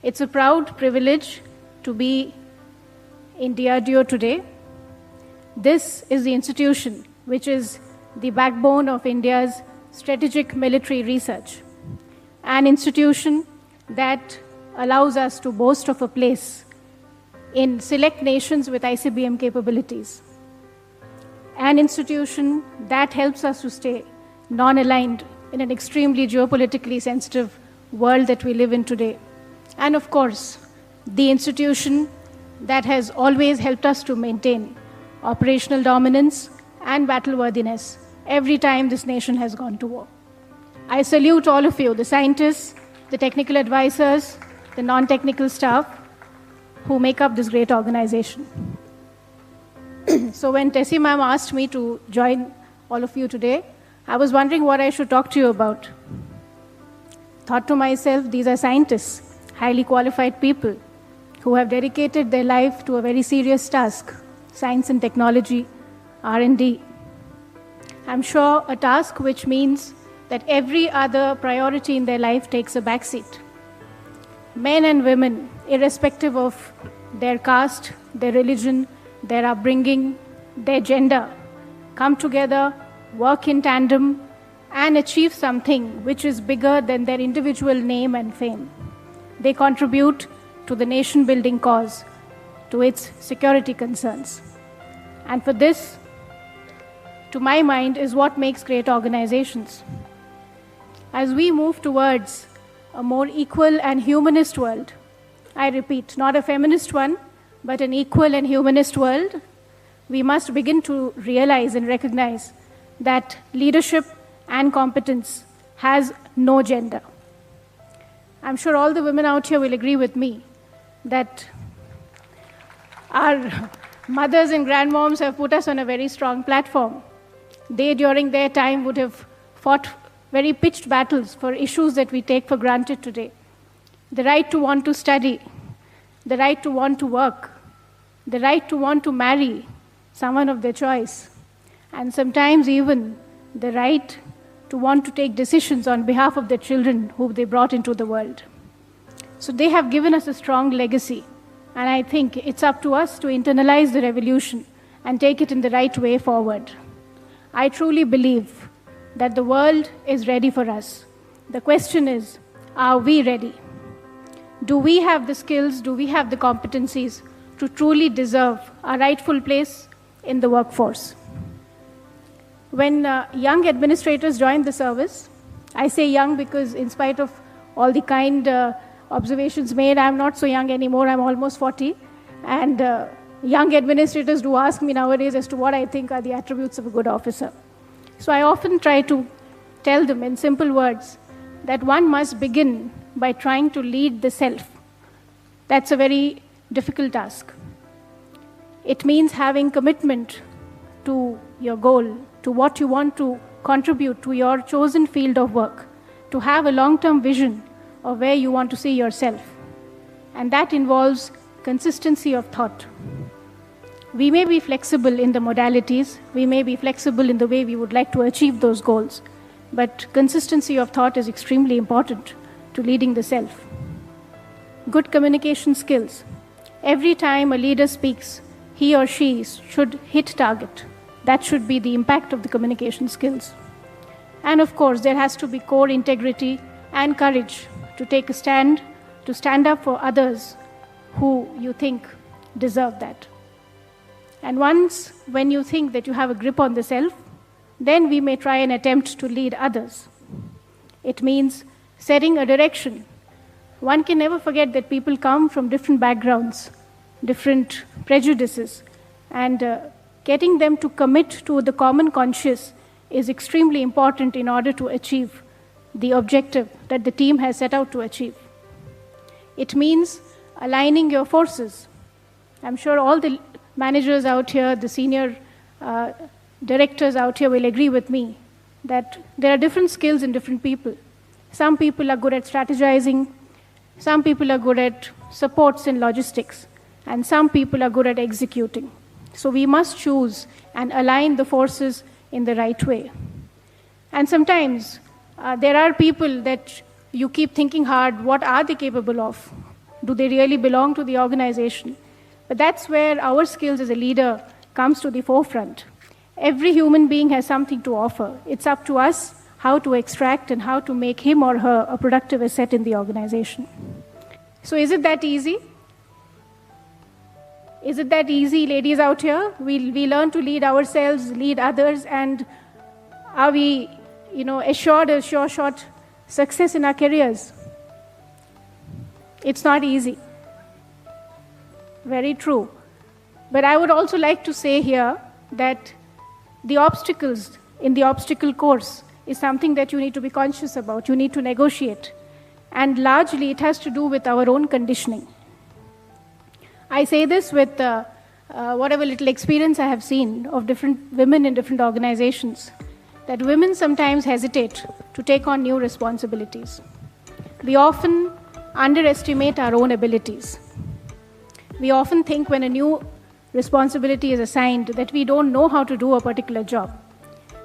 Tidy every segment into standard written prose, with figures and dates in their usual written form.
It's a proud privilege to be in DRDO today. This is the institution which is the backbone of India's strategic military research, an institution that allows us to boast of a place in select nations with ICBM capabilities, an institution that helps us to stay non-aligned in an extremely geopolitically sensitive world that we live in today, and of course, the institution that has always helped us to maintain operational dominance and battle-worthiness every time this nation has gone to war. I salute all of you, the scientists, the technical advisors, the non-technical staff who make up this great organization. So when Tessie ma'am asked me to join all of you today, I was wondering what I should talk to you about. Thought to myself, these are scientists, highly qualified people who have dedicated their life to a very serious task, science and technology, R&D. I'm sure a task which means that every other priority in their life takes a backseat. Men and women, irrespective of their caste, their religion, their upbringing, their gender, come together, work in tandem, and achieve something which is bigger than their individual name and fame. They contribute to the nation-building cause, to its security concerns. And for this, to my mind, is what makes great organizations. As we move towards a more equal and humanist world, I repeat, not a feminist one, but an equal and humanist world, we must begin to realize and recognize that leadership and competence has no gender. I'm sure all the women out here will agree with me that our mothers and grandmoms have put us on a very strong platform. They, during their time, would have fought very pitched battles for issues that we take for granted today. The right to want to study, the right to want to work, the right to want to marry someone of their choice, and sometimes even the right to want to take decisions on behalf of their children who they brought into the world. So they have given us a strong legacy, and I think it's up to us to internalize the revolution and take it in the right way forward. I truly believe that the world is ready for us. The question is, are we ready? Do we have the skills, do we have the competencies to truly deserve our rightful place in the workforce? When young administrators joined the service, I say young because in spite of all the kind observations made, I'm not so young anymore, I'm almost 40. And young administrators do ask me nowadays as to what I think are the attributes of a good officer. So I often try to tell them in simple words that one must begin by trying to lead the self. That's a very difficult task. It means having commitment to your goal, to what you want to contribute to your chosen field of work, to have a long-term vision of where you want to see yourself. And that involves consistency of thought. We may be flexible in the modalities, we may be flexible in the way we would like to achieve those goals, but consistency of thought is extremely important to leading the self. Good communication skills. Every time a leader speaks, he or she should hit target. That should be the impact of the communication skills. And of course, there has to be core integrity and courage to take a stand, to stand up for others who you think deserve that. And once, when you think that you have a grip on the self, then we may try and attempt to lead others. It means setting a direction. One can never forget that people come from different backgrounds, different prejudices, and getting them to commit to the common conscious is extremely important in order to achieve the objective that the team has set out to achieve. It means aligning your forces. I'm sure all the managers out here, the senior directors out here will agree with me that there are different skills in different people. Some people are good at strategizing, some people are good at supports and logistics, and some people are good at executing. So we must choose and align the forces in the right way. And sometimes there are people that you keep thinking hard, what are they capable of? Do they really belong to the organization? But that's where our skills as a leader comes to the forefront. Every human being has something to offer. It's up to us how to extract and how to make him or her a productive asset in the organization. So is it that easy? Is it that easy, ladies out here? We learn to lead ourselves, lead others, and are we, assured a sure shot success in our careers? It's not easy. Very true. But I would also like to say here that the obstacles in the obstacle course is something that you need to be conscious about. You need to negotiate. And largely it has to do with our own conditioning. I say this with whatever little experience I have seen of different women in different organizations, that women sometimes hesitate to take on new responsibilities. We often underestimate our own abilities. We often think when a new responsibility is assigned that we don't know how to do a particular job.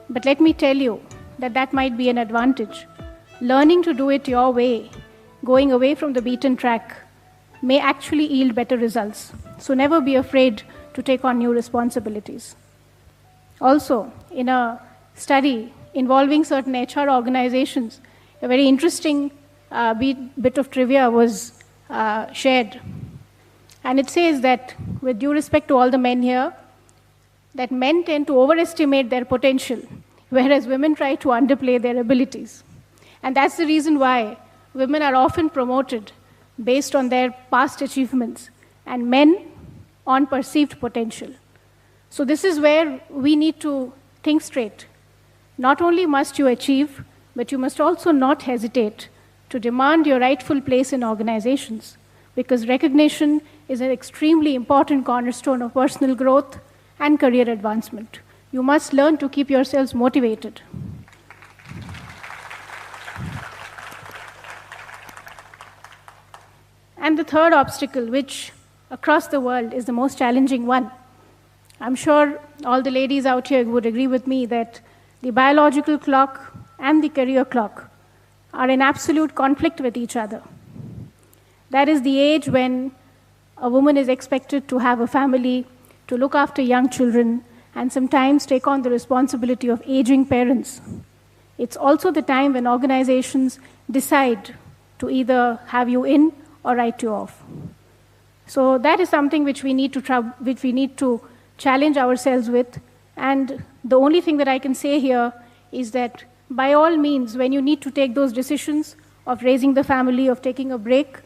But let me tell you that that might be an advantage. Learning to do it your way, going away from the beaten track, may actually yield better results. So never be afraid to take on new responsibilities. Also, in a study involving certain HR organizations, a very interesting bit of trivia was shared. And it says that, with due respect to all the men here, that men tend to overestimate their potential, whereas women try to underplay their abilities. And that's the reason why women are often promoted based on their past achievements, and men on perceived potential. So this is where we need to think straight. Not only must you achieve, but you must also not hesitate to demand your rightful place in organizations, because recognition is an extremely important cornerstone of personal growth and career advancement. You must learn to keep yourselves motivated. And the third obstacle, which across the world is the most challenging one. I'm sure all the ladies out here would agree with me that the biological clock and the career clock are in absolute conflict with each other. That is the age when a woman is expected to have a family, to look after young children, and sometimes take on the responsibility of aging parents. It's also the time when organizations decide to either have you in or write you off. So that is something which we need to challenge ourselves with. And the only thing that I can say here is that by all means, when you need to take those decisions of raising the family, of taking a break,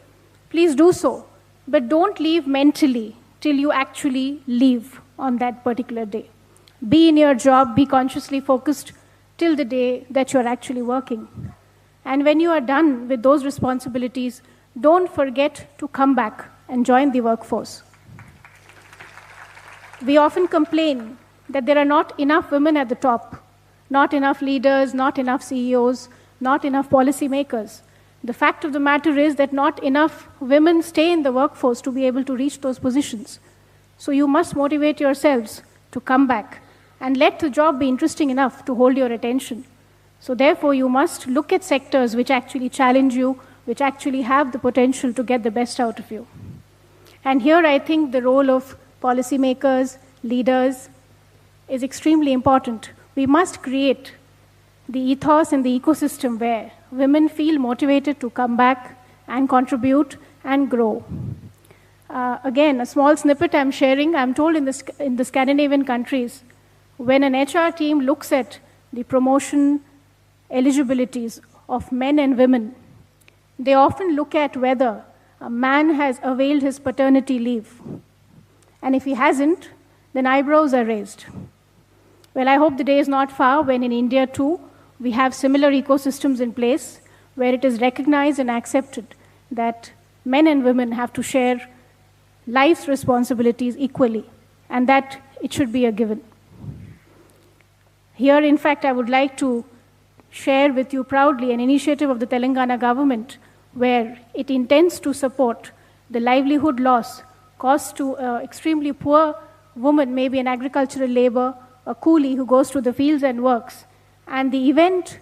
please do so. But don't leave mentally till you actually leave on that particular day. Be in your job, be consciously focused till the day that you're actually working. And when you are done with those responsibilities, don't forget to come back and join the workforce. We often complain that there are not enough women at the top, not enough leaders, not enough CEOs, not enough policymakers. The fact of the matter is that not enough women stay in the workforce to be able to reach those positions. So you must motivate yourselves to come back and let the job be interesting enough to hold your attention. So therefore, you must look at sectors which actually challenge you, which actually have the potential to get the best out of you. And here I think the role of policymakers, leaders, is extremely important. We must create the ethos and the ecosystem where women feel motivated to come back and contribute and grow. Again, a small snippet I'm sharing. I'm told in the Scandinavian countries, when an HR team looks at the promotion eligibilities of men and women, they often look at whether a man has availed his paternity leave. And if he hasn't, then eyebrows are raised. Well, I hope the day is not far when in India too, we have similar ecosystems in place where it is recognized and accepted that men and women have to share life's responsibilities equally, and that it should be a given. Here, in fact, I would like to share with you proudly an initiative of the Telangana government where it intends to support the livelihood loss caused to an extremely poor woman, maybe an agricultural labor, a coolie who goes to the fields and works. And the event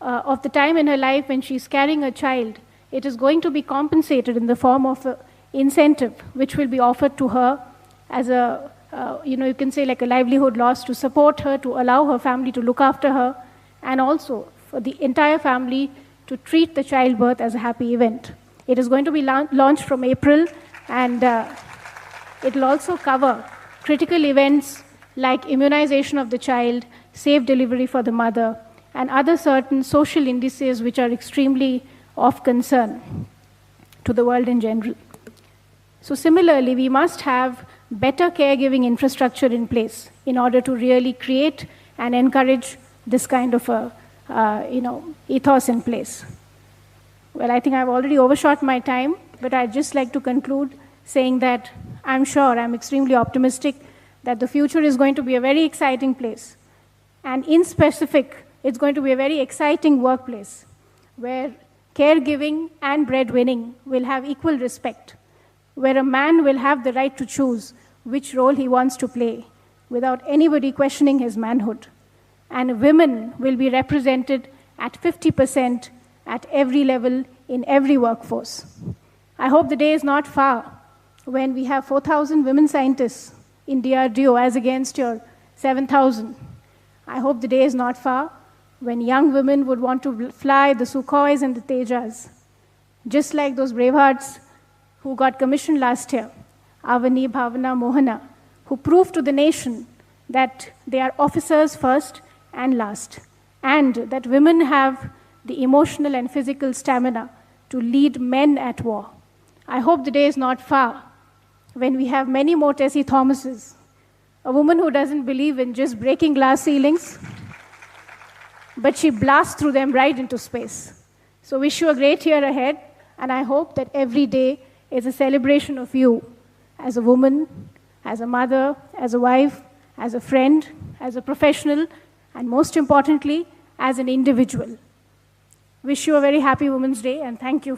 of the time in her life when she's carrying a child it is going to be compensated in the form of an incentive, which will be offered to her as a, you can say like a livelihood loss to support her, to allow her family to look after her, and also for the entire family to treat the childbirth as a happy event. It is going to be launched from April, and it will also cover critical events like immunization of the child, safe delivery for the mother, and other certain social indices which are extremely of concern to the world in general. So similarly, we must have better caregiving infrastructure in place in order to really create and encourage this kind of a ethos in place. Well, I think I've already overshot my time, but I'd just like to conclude saying that I'm extremely optimistic that the future is going to be a very exciting place. And in specific, it's going to be a very exciting workplace where caregiving and breadwinning will have equal respect, where a man will have the right to choose which role he wants to play without anybody questioning his manhood. And women will be represented at 50% at every level in every workforce. I hope the day is not far when we have 4,000 women scientists in DRDO as against your 7,000. I hope the day is not far when young women would want to fly the Sukhois and the Tejas, just like those bravehearts who got commissioned last year, Avani, Bhavana, Mohana, who proved to the nation that they are officers first and last, and that women have the emotional and physical stamina to lead men at war. I hope the day is not far when we have many more Tessie Thomases, a woman who doesn't believe in just breaking glass ceilings, but she blasts through them right into space. So wish you a great year ahead, and I hope that every day is a celebration of you as a woman, as a mother, as a wife, as a friend, as a professional, and most importantly, as an individual. Wish you a very happy Women's Day, and thank you.